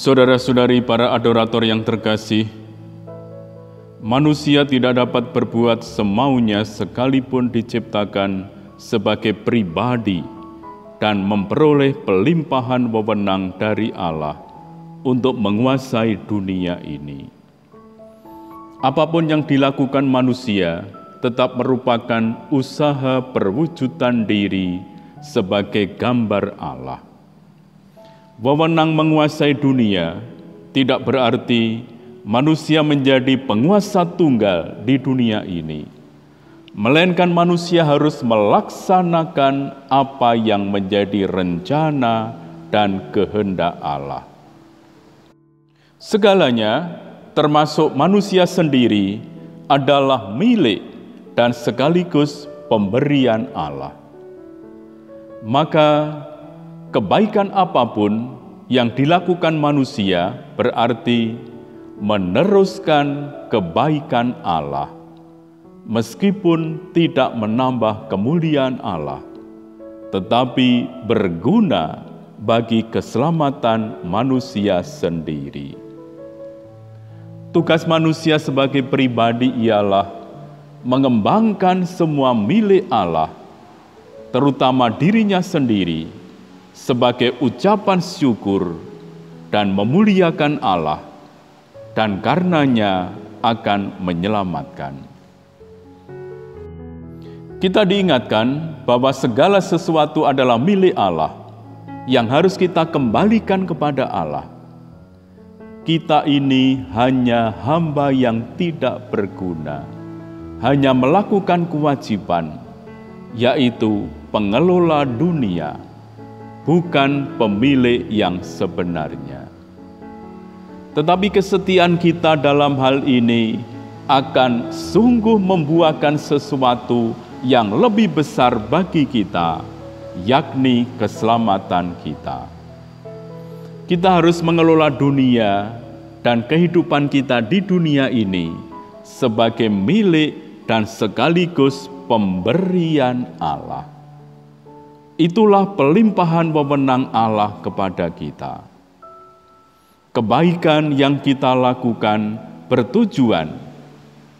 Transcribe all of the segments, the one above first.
Saudara-saudari para adorator yang terkasih, manusia tidak dapat berbuat semaunya sekalipun diciptakan sebagai pribadi dan memperoleh pelimpahan wewenang dari Allah untuk menguasai dunia ini. Apapun yang dilakukan manusia tetap merupakan usaha perwujudan diri sebagai gambar Allah. Wewenang menguasai dunia tidak berarti manusia menjadi penguasa tunggal di dunia ini, melainkan manusia harus melaksanakan apa yang menjadi rencana dan kehendak Allah. Segalanya, termasuk manusia sendiri, adalah milik dan sekaligus pemberian Allah. Maka, kebaikan apapun yang dilakukan manusia berarti meneruskan kebaikan Allah, meskipun tidak menambah kemuliaan Allah, tetapi berguna bagi keselamatan manusia sendiri. Tugas manusia sebagai pribadi ialah mengembangkan semua milik Allah, terutama dirinya sendiri, sebagai ucapan syukur dan memuliakan Allah, dan karenanya akan menyelamatkan. Kita diingatkan bahwa segala sesuatu adalah milik Allah, yang harus kita kembalikan kepada Allah. Kita ini hanya hamba yang tidak berguna, hanya melakukan kewajiban, yaitu pengelola dunia, bukan pemilik yang sebenarnya. Tetapi kesetiaan kita dalam hal ini akan sungguh membuahkan sesuatu yang lebih besar bagi kita, yakni keselamatan kita. Kita harus mengelola dunia dan kehidupan kita di dunia ini sebagai milik dan sekaligus pemberian Allah. Itulah pelimpahan wewenang Allah kepada kita. Kebaikan yang kita lakukan bertujuan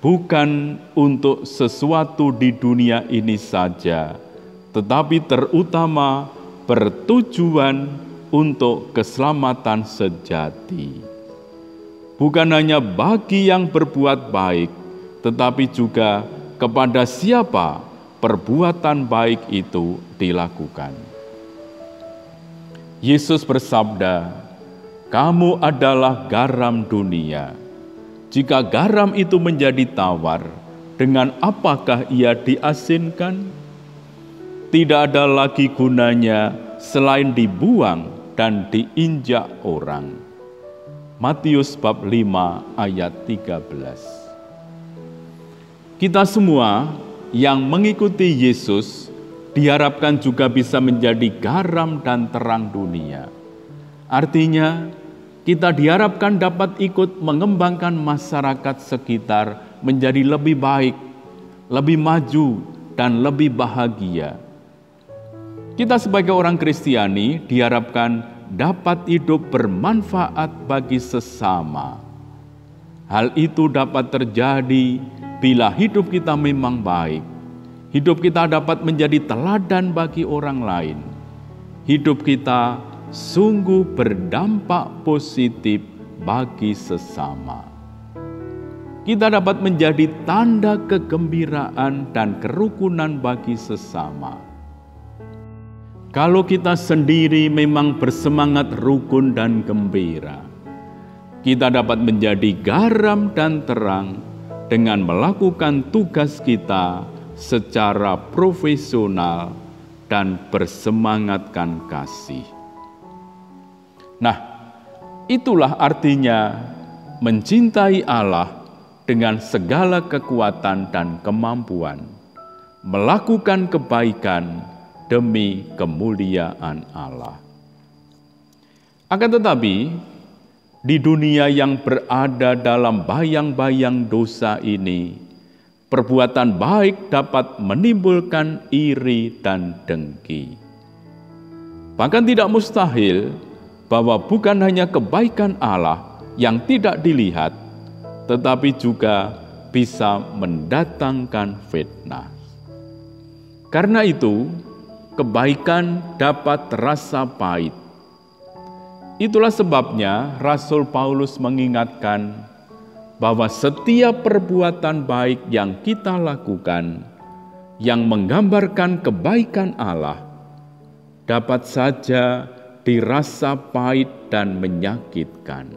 bukan untuk sesuatu di dunia ini saja, tetapi terutama bertujuan untuk keselamatan sejati. Bukan hanya bagi yang berbuat baik, tetapi juga kepada siapa perbuatan baik itu dilakukan. Yesus bersabda, "Kamu adalah garam dunia. Jika garam itu menjadi tawar, dengan apakah ia diasinkan? Tidak ada lagi gunanya selain dibuang dan diinjak orang." Matius bab 5 ayat 13. Kita semua yang mengikuti Yesus diharapkan juga bisa menjadi garam dan terang dunia. Artinya, kita diharapkan dapat ikut mengembangkan masyarakat sekitar menjadi lebih baik, lebih maju, dan lebih bahagia. Kita sebagai orang Kristiani diharapkan dapat hidup bermanfaat bagi sesama. Hal itu dapat terjadi bila hidup kita memang baik. Hidup kita dapat menjadi teladan bagi orang lain. Hidup kita sungguh berdampak positif bagi sesama. Kita dapat menjadi tanda kegembiraan dan kerukunan bagi sesama. Kalau kita sendiri memang bersemangat rukun dan gembira, kita dapat menjadi garam dan terang dengan melakukan tugas kita secara profesional dan bersemangatkan kasih. Nah, itulah artinya mencintai Allah dengan segala kekuatan dan kemampuan, melakukan kebaikan demi kemuliaan Allah. Akan tetapi, di dunia yang berada dalam bayang-bayang dosa ini, perbuatan baik dapat menimbulkan iri dan dengki. Bahkan tidak mustahil bahwa bukan hanya kebaikan Allah yang tidak dilihat, tetapi juga bisa mendatangkan fitnah. Karena itu, kebaikan dapat terasa pahit. Itulah sebabnya Rasul Paulus mengingatkan bahwa setiap perbuatan baik yang kita lakukan, yang menggambarkan kebaikan Allah, dapat saja dirasa pahit dan menyakitkan.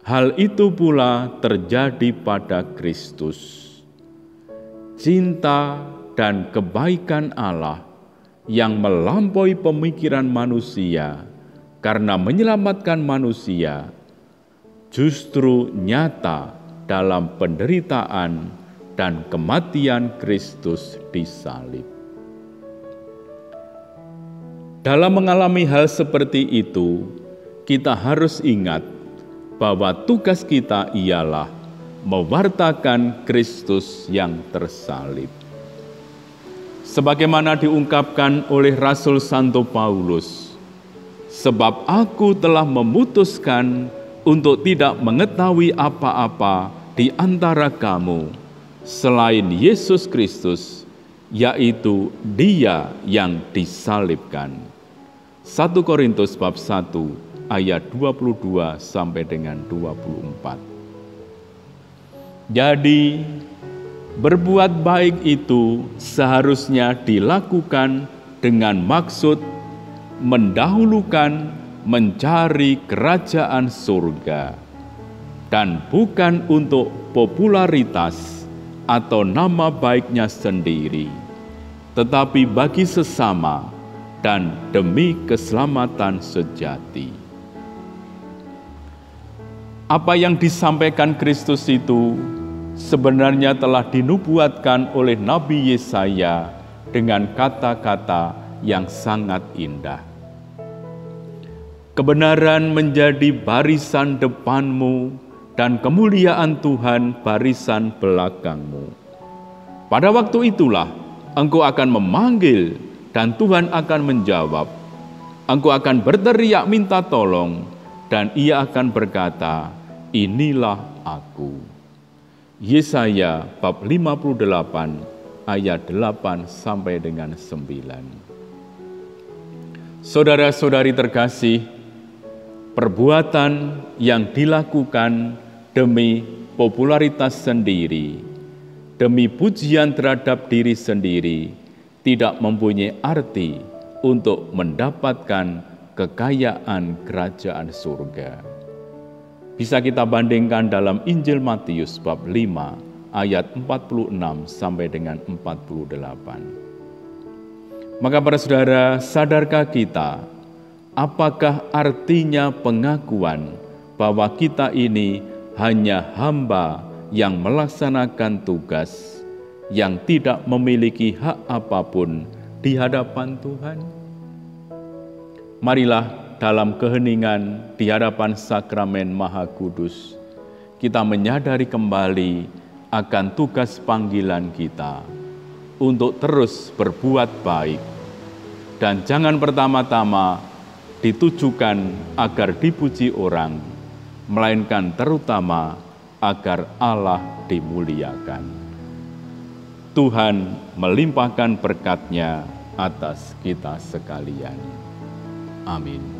Hal itu pula terjadi pada Kristus. Cinta dan kebaikan Allah yang melampaui pemikiran manusia karena menyelamatkan manusia, justru nyata dalam penderitaan dan kematian Kristus di salib. Dalam mengalami hal seperti itu, kita harus ingat bahwa tugas kita ialah mewartakan Kristus yang tersalib. Sebagaimana diungkapkan oleh Rasul Santo Paulus, sebab aku telah memutuskan untuk tidak mengetahui apa-apa di antara kamu selain Yesus Kristus, yaitu Dia yang disalibkan. 1 Korintus bab 1 ayat 22 sampai dengan 24. Jadi, berbuat baik itu seharusnya dilakukan dengan maksud mendahulukan mencari kerajaan surga, dan bukan untuk popularitas atau nama baiknya sendiri, tetapi bagi sesama dan demi keselamatan sejati. Apa yang disampaikan Kristus itu sebenarnya telah dinubuatkan oleh Nabi Yesaya dengan kata-kata yang sangat indah. Kebenaran menjadi barisan depanmu dan kemuliaan Tuhan barisan belakangmu. Pada waktu itulah engkau akan memanggil dan Tuhan akan menjawab. Engkau akan berteriak minta tolong dan Ia akan berkata, inilah aku. Yesaya bab 58 ayat 8 sampai dengan 9. Saudara-saudari terkasih, perbuatan yang dilakukan demi popularitas sendiri, demi pujian terhadap diri sendiri, tidak mempunyai arti untuk mendapatkan kekayaan kerajaan surga. Bisa kita bandingkan dalam Injil Matius bab 5 ayat 46 sampai dengan 48. Maka para saudara, sadarkah kita apakah artinya pengakuan bahwa kita ini hanya hamba yang melaksanakan tugas, yang tidak memiliki hak apapun di hadapan Tuhan? Marilah dalam keheningan di hadapan sakramen Maha Kudus, kita menyadari kembali akan tugas panggilan kita untuk terus berbuat baik, dan jangan pertama-tama ditujukan agar dipuji orang, melainkan terutama agar Allah dimuliakan. Tuhan melimpahkan berkat-Nya atas kita sekalian. Amin.